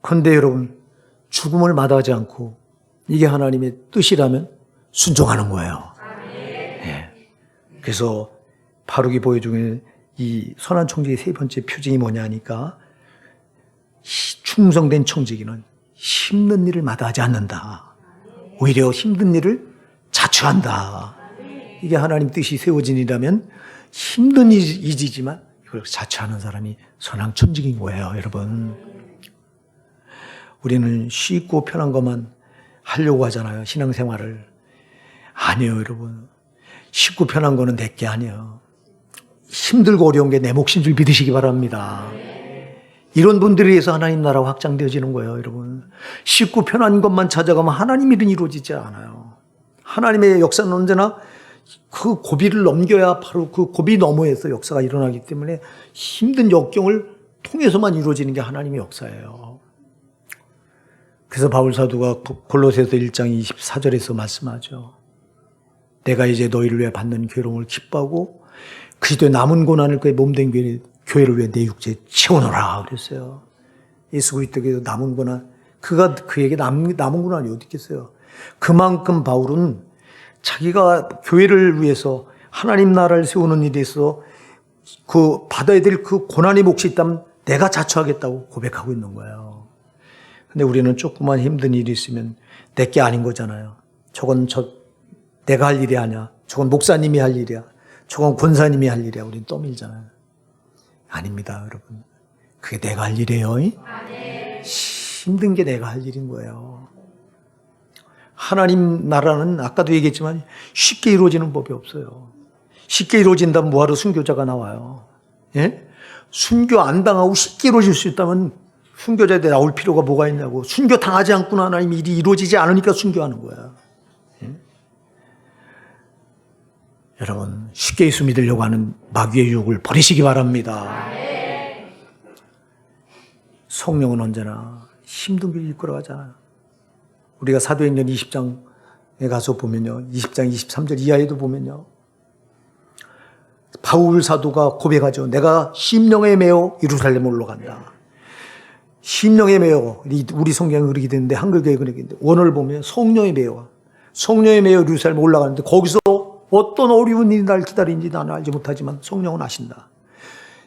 그런데 여러분, 죽음을 마다하지 않고 이게 하나님의 뜻이라면 순종하는 거예요. 예. 그래서 바룩이 보여주는 이 선한 청지기의 세 번째 표징이 뭐냐 하니까 충성된 청지기는 힘든 일을 마다하지 않는다. 오히려 힘든 일을 자처한다. 이게 하나님 뜻이 세워진이라면 힘든 일이지만 이걸 자처하는 사람이 선한 청지기인 거예요, 여러분. 우리는 쉽고 편한 것만 하려고 하잖아요, 신앙생활을. 아니에요, 여러분. 쉽고 편한 거는 내게 아니에요. 힘들고 어려운 게 내 몫인 줄 믿으시기 바랍니다. 이런 분들에 의해서 하나님 나라가 확장되어지는 거예요, 여러분. 쉽고 편한 것만 찾아가면 하나님 일은 이루어지지 않아요. 하나님의 역사는 언제나 그 고비를 넘겨야 바로 그 고비 너머에서 역사가 일어나기 때문에 힘든 역경을 통해서만 이루어지는 게 하나님의 역사예요. 그래서 바울 사도가 골로새서 1장 24절에서 말씀하죠. 내가 이제 너희를 위해 받는 괴로움을 기뻐하고 그리스도의 남은 고난을 그의 몸된 교회를 위해 내 육체에 채워놓으라 그랬어요. 예수 그리스도께서 남은 고난, 그가 그에게 남은 고난이 어디 있겠어요. 그만큼 바울은 자기가 교회를 위해서 하나님 나라를 세우는 일에 있어서 그 받아야 될 그 고난의 몫이 있다면 내가 자처하겠다고 고백하고 있는 거예요. 근데 우리는 조그만 힘든 일이 있으면 내게 아닌 거잖아요. 저건 내가 할 일이 아니야. 저건 목사님이 할 일이야. 저건 권사님이 할 일이야. 우리는 떠밀잖아요. 아닙니다, 여러분. 그게 내가 할 일이에요. 힘든 게 내가 할 일인 거예요. 하나님 나라는 아까도 얘기했지만 쉽게 이루어지는 법이 없어요. 쉽게 이루어진다면 뭐하러 순교자가 나와요. 예? 순교 안 당하고 쉽게 이루어질 수 있다면 순교자들이 나올 필요가 뭐가 있냐고. 순교 당하지 않고는 하나님 일이 이루어지지 않으니까 순교하는 거야. 예? 여러분, 쉽게 예수 믿으려고 하는 마귀의 유혹을 버리시기 바랍니다. 성령은 언제나 힘든 길을 이끌어가잖아요. 우리가 사도행전 20장에 가서 보면요, 20장 23절 이하에도 보면요, 바울 사도가 고백하죠. 내가 심령에 매어 예루살렘 올라간다. 심령에 매어, 우리 성경에 그렇게 되는데 한글교회 그렇게 되는데 원어를 보면 성령에 매어 예루살렘 올라가는데 거기서 어떤 어려운 일이 날 기다리는지 나는 알지 못하지만 성령은 아신다.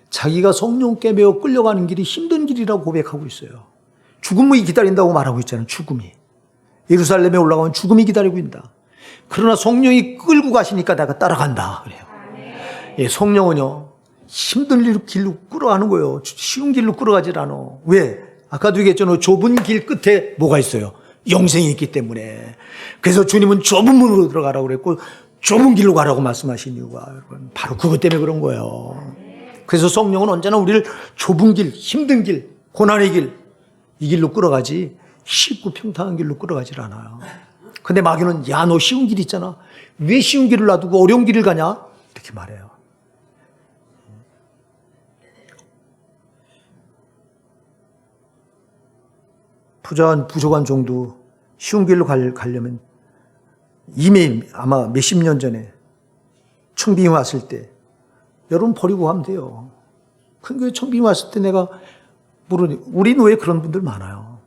자기가 성령께 매어 끌려가는 길이 힘든 길이라고 고백하고 있어요. 죽음이 기다린다고 말하고 있잖아요. 죽음이. 예루살렘에 올라가면 죽음이 기다리고 있다. 그러나 성령이 끌고 가시니까 내가 따라간다 그래요. 예, 성령은요 힘든 길로 끌어가는 거예요. 쉬운 길로 끌어가질 않아. 왜? 아까도 얘기했잖아요. 좁은 길 끝에 뭐가 있어요? 영생이 있기 때문에. 그래서 주님은 좁은 문으로 들어가라고 그랬고 좁은 길로 가라고 말씀하신 이유가 여러분 바로 그것 때문에 그런 거예요. 그래서 성령은 언제나 우리를 좁은 길, 힘든 길, 고난의 길, 이 길로 끌어가지 쉽고 평탄한 길로 끌어가질 않아요. 근데 마귀는 야, 너 쉬운 길 있잖아. 왜 쉬운 길을 놔두고 어려운 길을 가냐? 이렇게 말해요. 부족한 정도 쉬운 길로 가려면 이미 아마 몇십 년 전에 청빙이 왔을 때 여러분 버리고 가면 돼요. 근데 청빙이 왔을 때 내가 모르니 우리는 왜 그런 분들 많아요.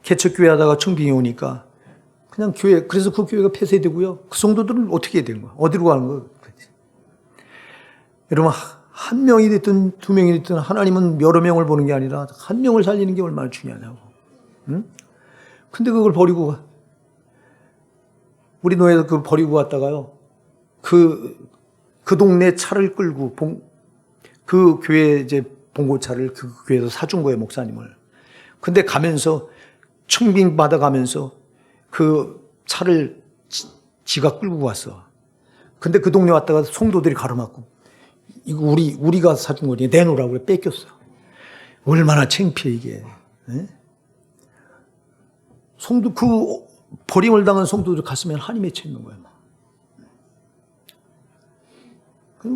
개척교회 하다가 청빙이 오니까 그냥 교회, 그래서 그 교회가 폐쇄되고요. 그 성도들은 어떻게 해야 되는 거야? 어디로 가는 거야? 여러분, 한 명이 됐든 두 명이 됐든 하나님은 여러 명을 보는 게 아니라 한 명을 살리는 게 얼마나 중요하냐고. 응? 근데 그걸 버리고 가. 우리 노예도 그 버리고 갔다가요. 그 동네 차를 끌고 그 교회 이제 봉고차를 그 교회에서 사준 거예요, 목사님을. 근데 가면서 청빙 받아가면서 그 차를 지가 끌고 갔어. 근데 그 동네 왔다가 성도들이 가로막고 이거 우리가 사준 거니 내놓으라고 그래. 뺏겼어. 얼마나 창피해 이게. 에? 성도 그 버림을 당한 성도들 가슴에 한이 맺혀 있는 거예요.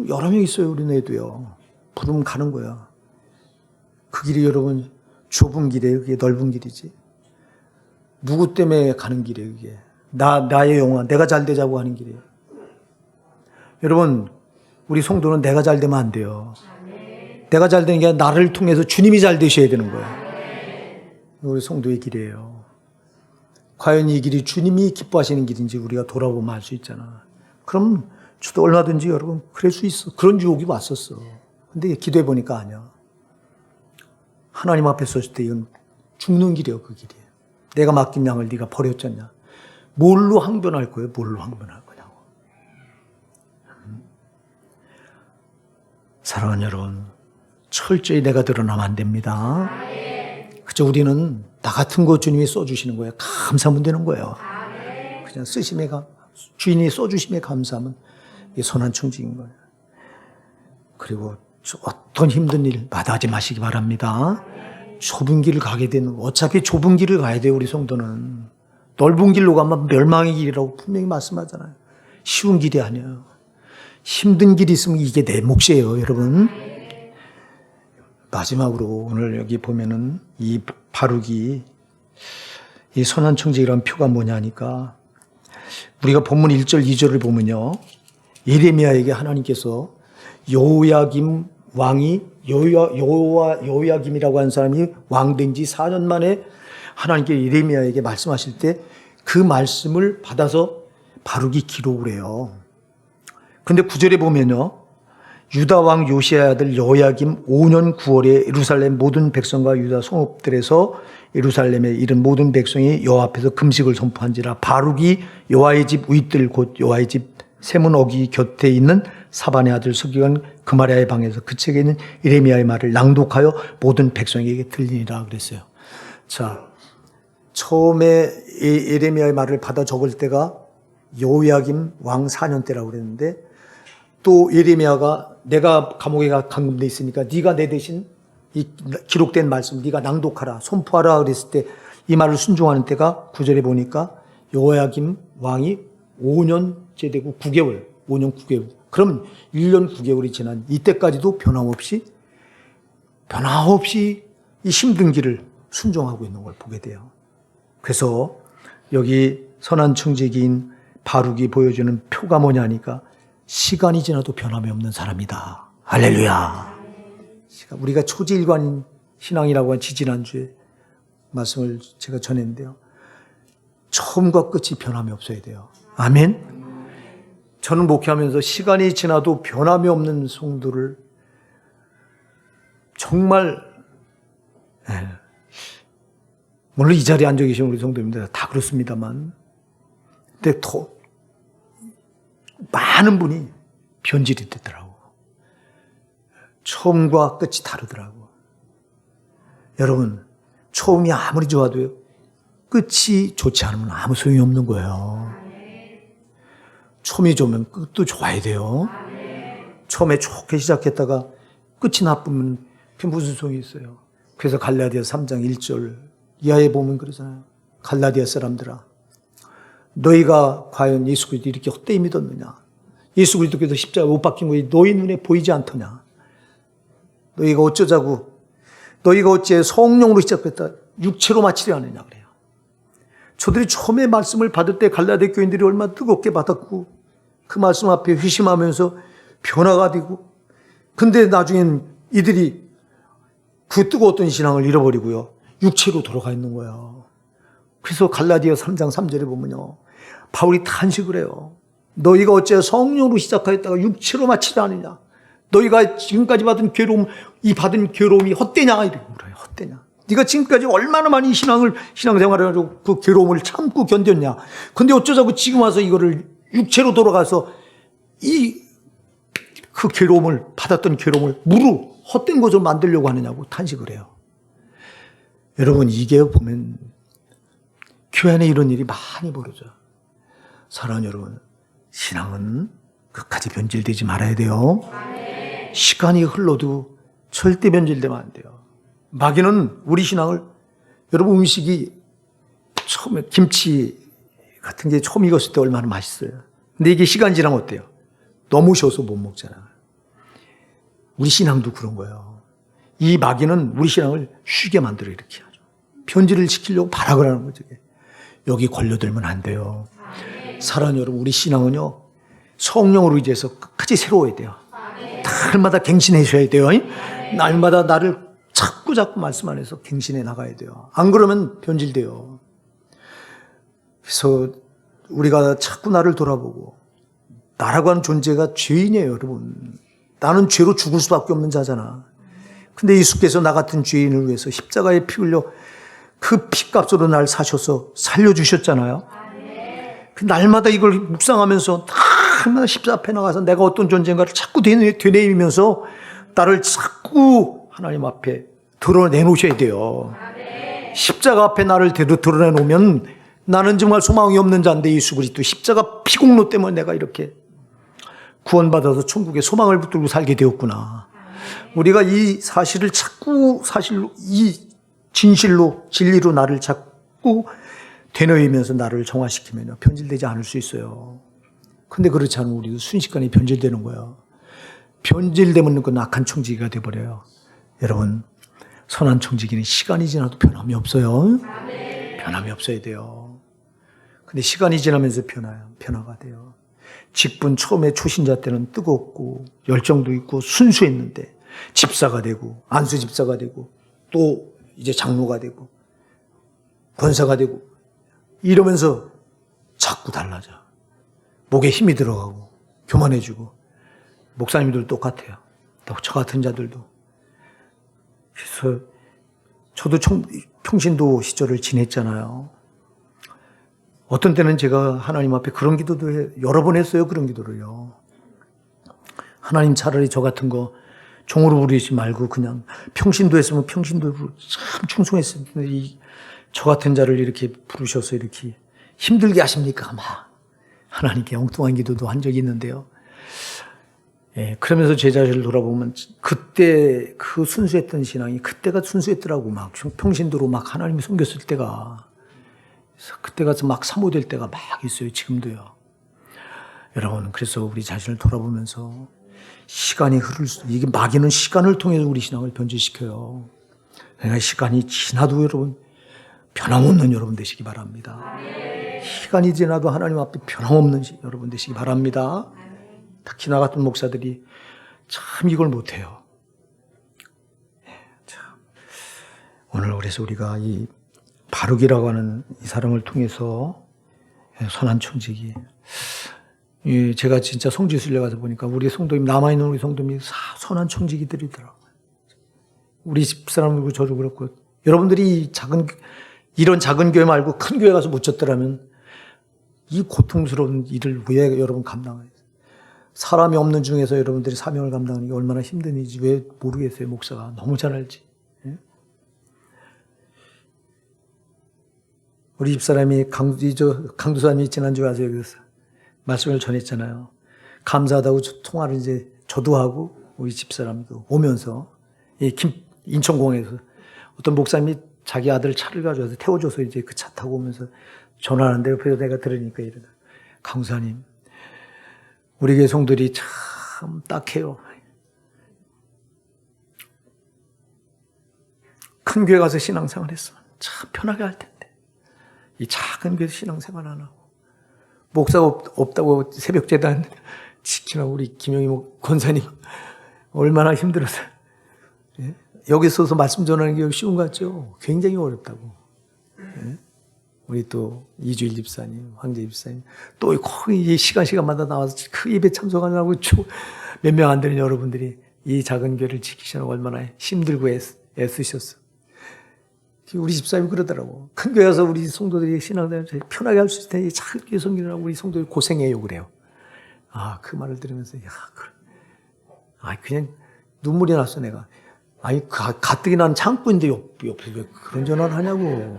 여러 명 있어요, 우리네도요. 부르면 가는 거야. 그 길이 여러분 좁은 길이에요. 그게 넓은 길이지. 누구 때문에 가는 길이에요, 그게. 나의 영화, 내가 잘 되자고 하는 길이에요. 여러분, 우리 성도는 내가 잘 되면 안 돼요. 내가 잘 되는 게 아니라 나를 통해서 주님이 잘 되셔야 되는 거예요. 우리 성도의 길이에요. 과연 이 길이 주님이 기뻐하시는 길인지 우리가 돌아보면 알 수 있잖아. 그럼 저도 얼마든지 여러분 그럴 수 있어. 그런 유혹이 왔었어. 근데 기도해 보니까 아니야. 하나님 앞에 섰을 때 이건 죽는 길이에요, 그 길이. 내가 맡긴 양을 네가 버렸잖냐. 뭘로 항변할 거예요? 뭘로 항변할 거냐고. 사랑하는 여러분, 철저히 내가 드러나면 안 됩니다. 그저 우리는 나 같은 거 주님이 써주시는 거예요. 감사하면 되는 거예요. 그냥 주인이 써주심에 감사하면 이게 선한 청지인 거예요. 그리고 어떤 힘든 일 마다하지 마시기 바랍니다. 좁은 길을 가게 되는, 어차피 좁은 길을 가야 돼요, 우리 성도는. 넓은 길로 가면 멸망의 길이라고 분명히 말씀하잖아요. 쉬운 길이 아니에요. 힘든 길이 있으면 이게 내 몫이에요, 여러분. 마지막으로 오늘 여기 보면은 이 바룩이 이 선한 청지기라는 표가 뭐냐니까 우리가 본문 1절 2절을 보면요. 예레미야에게 하나님께서 여호야김 왕이 여호야김이라고 하는 사람이 왕된 지 4년 만에 하나님께 예레미야에게 말씀하실 때 그 말씀을 받아서 바룩이 기록을 해요. 근데 9절에 보면요. 유다 왕 요시야 아들 여호야김 5년 9월에 예루살렘 모든 백성과 유다 성읍들에서 예루살렘에 이른 모든 백성이 여호와 앞에서 금식을 선포한지라 바룩이 여호와의 집 우잇들 곧 여호와의 집 세문 어기 곁에 있는 사반의 아들 서기관 그마리아의 방에서 그 책에 있는 예레미야의 말을 낭독하여 모든 백성에게 들리니라 그랬어요. 자, 처음에 예레미야의 말을 받아 적을 때가 여호야김 왕 4년 때라고 그랬는데 또 예레미야가 내가 감옥에 감금돼 있으니까 네가 내 대신 이 기록된 말씀 네가 낭독하라 선포하라 그랬을 때 이 말을 순종하는 때가 9절에 보니까 여호야김 왕이 5년째 되고 9개월 5년 9개월 그럼 1년 9개월이 지난 이때까지도 변함없이 이 힘든 길을 순종하고 있는 걸 보게 돼요. 그래서 여기 선한 청지기인 바룩이 보여주는 표가 뭐냐니까 시간이 지나도 변함이 없는 사람이다. 할렐루야. 우리가 초지일관인 신앙이라고 한 지지난주에 말씀을 제가 전했는데요. 처음과 끝이 변함이 없어야 돼요. 아멘. 저는 목회하면서 시간이 지나도 변함이 없는 성도를 정말 물론 이 자리에 앉아 계신 우리 성도님들 다 그렇습니다만 근데 더 많은 분이 변질이 되더라고. 처음과 끝이 다르더라고. 여러분, 처음이 아무리 좋아도요, 끝이 좋지 않으면 아무 소용이 없는 거예요. 처음이 좋으면 끝도 좋아야 돼요. 처음에 좋게 시작했다가 끝이 나쁘면 무슨 소용이 있어요. 그래서 갈라디아서 3장 1절 이하에 보면 그러잖아요. 갈라디아 사람들아, 너희가 과연 예수 그리스도 이렇게 헛되이 믿었느냐? 예수 그리스도께서 십자가에 못 박힌 것이 너희 눈에 보이지 않더냐? 너희가 어쩌자고? 너희가 어째 성령으로 시작했다 육체로 마치려 하느냐 그래요. 저들이 처음에 말씀을 받을 때 갈라디아 교인들이 얼마나 뜨겁게 받았고 그 말씀 앞에 회심하면서 변화가 되고 근데 나중엔 이들이 그 뜨거웠던 신앙을 잃어버리고요. 육체로 돌아가 있는 거예요. 그래서 갈라디아 3장 3절에 보면요. 바울이 탄식을 해요. 너희가 어째 성령으로 시작하였다가 육체로 마치려 하느냐. 너희가 지금까지 받은 괴로움, 이 받은 괴로움이 헛되냐. 이렇게 물어요. 헛되냐. 네가 지금까지 얼마나 많이 신앙생활을 하고 그 괴로움을 참고 견뎠냐. 근데 어쩌자고 지금 와서 이거를 육체로 돌아가서 그 괴로움을, 받았던 괴로움을 헛된 것으로 만들려고 하느냐고 탄식을 해요. 여러분, 이게 보면 교회 안에 이런 일이 많이 벌어져요. 사랑하는 여러분, 신앙은 끝까지 변질되지 말아야 돼요. 시간이 흘러도 절대 변질되면 안 돼요. 마귀는 우리 신앙을, 여러분 음식이 처음에 김치 같은 게 처음 익었을 때 얼마나 맛있어요. 근데 이게 시간 지나면 어때요? 너무 쉬워서 못 먹잖아요. 우리 신앙도 그런 거예요. 이 마귀는 우리 신앙을 쉬게 만들어 이렇게 하죠. 변질을 시키려고 발악을 하는 거죠. 여기 걸려들면 안 돼요. 사랑하는 여러분, 우리 신앙은요, 성령으로 의지해서 끝까지 새로워야 돼요. 날마다 갱신해셔야 돼요. 날마다 나를 자꾸 말씀 안에서 갱신해 나가야 돼요. 안 그러면 변질돼요. 그래서 우리가 자꾸 나를 돌아보고, 나라고 하는 존재가 죄인이에요, 여러분. 나는 죄로 죽을 수밖에 없는 자잖아. 근데 예수께서 나 같은 죄인을 위해서 십자가에 피 흘려 그 피값으로 날 사셔서 살려주셨잖아요. 그 날마다 이걸 묵상하면서 날마다 십자 앞에 나가서 내가 어떤 존재인가를 자꾸 되뇌이면서 나를 자꾸 하나님 앞에 드러내놓으셔야 돼요. 십자가 앞에 나를 드러내놓으면 나는 정말 소망이 없는 자인데 예수 그리스도 십자가 피공로 때문에 내가 이렇게 구원받아서 천국에 소망을 붙들고 살게 되었구나. 우리가 이 사실을 자꾸 이 진리로 나를 자꾸 되뇌이면서 나를 정화시키면 변질되지 않을 수 있어요. 근데 그렇지 않으면 우리도 순식간에 변질되는 거예요. 변질되면 그 악한 청지기가 돼버려요. 여러분, 선한 청지기는 시간이 지나도 변함이 없어요. 변함이 없어야 돼요. 근데 시간이 지나면서 변화가 돼요. 직분 처음에 초신자 때는 뜨겁고 열정도 있고 순수했는데 집사가 되고 안수 집사가 되고 또 이제 장로가 되고 권사가 되고 이러면서 자꾸 달라져. 목에 힘이 들어가고 교만해지고 목사님들 똑같아요. 또 저 같은 자들도. 그래서 저도 평신도 시절을 지냈잖아요. 어떤 때는 제가 하나님 앞에 그런 기도도 여러 번 했어요. 그런 기도를요. 하나님 차라리 저 같은 거 종으로 부르지 말고 그냥 평신도 했으면 평신도로 참 충성했을 텐데 저 같은 자를 이렇게 부르셔서 이렇게 힘들게 하십니까? 막 하나님께 엉뚱한 기도도 한 적이 있는데요. 예, 그러면서 제 자신을 돌아보면 그때 그 순수했던 신앙이 그때가 순수했더라고. 막 평신도로 막 하나님이 섬겼을 때가. 그때 가서 막 사모될 때가 막 있어요. 지금도요. 여러분, 그래서 우리 자신을 돌아보면서 시간이 이게 마귀는 시간을 통해서 우리 신앙을 변질시켜요. 그러니까 시간이 지나도 여러분 변함없는 여러분 되시기 바랍니다. 시간이 지나도 하나님 앞에 변함없는 여러분 되시기 바랍니다. 특히 나 같은 목사들이 참 이걸 못해요. 참. 오늘 그래서 우리가 이 바룩이라고 하는 이 사람을 통해서 선한 청지기. 제가 진짜 성지순례 가서 보니까 우리 성도님, 남아있는 우리 성도님이 선한 청지기들이더라고요. 우리 집사람들도 저도 그렇고, 여러분들이 이런 작은 교회 말고 큰 교회 가서 묻혔더라면 이 고통스러운 일을 왜 여러분 감당해요? 사람이 없는 중에서 여러분들이 사명을 감당하는 게 얼마나 힘든 일인지 왜 모르겠어요, 목사가. 너무 잘 알지. 우리 집사람이 강두사님이 지난주에 와서 여기서 말씀을 전했잖아요. 감사하다고 통화를 이제 저도 하고 우리 집사람도 오면서 인천공항에서 어떤 목사님이 자기 아들 차를 가져와서 태워줘서 이제 그 차 타고 오면서 전화하는데 옆에서 내가 들으니까 이러다. 강사님, 우리 교회 성들이 참 딱해요. 큰 교회 가서 신앙생활 했으면 참 편하게 할 텐데. 이 작은 교회에서 신앙생활 안 하고. 목사가 없다고 새벽재단 지키라고 우리 김영희 권사님 얼마나 힘들었어요. 예? 여기 서서 말씀 전하는 게 쉬운 것 같죠? 굉장히 어렵다고. 예? 우리 또 이주일 집사님, 황재 집사님 또 거의 시간마다 나와서 그 예배 참석하느라고 몇 명 안 되는 여러분들이 이 작은 교회를 지키시는 얼마나 힘들고 애쓰셨어. 우리 집사님이 그러더라고. 큰 교회 와서 우리 성도들이 신앙생활 편하게 할 수 있을 테니 작게 섬기느라고 우리 성도들이 고생해요 그래요. 아, 그 말을 들으면서 그냥 눈물이 났어 내가. 아니 가뜩이 난 창구인데 옆에 왜 그런 전화를 하냐고.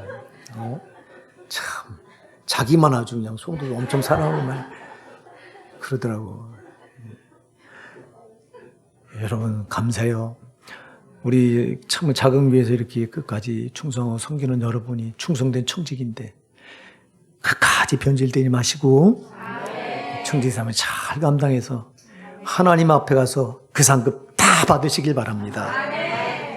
참 자기만 아주 그냥 성도들 엄청 사랑하고 말 그러더라고. 여러분 감사해요. 우리 참 작은 교회에서 이렇게 끝까지 충성하고 섬기는 여러분이 충성된 청직인데 끝까지 변질되지 마시고 청직 삶을 잘 감당해서 하나님 앞에 가서 그 상급 다 받으시길 바랍니다.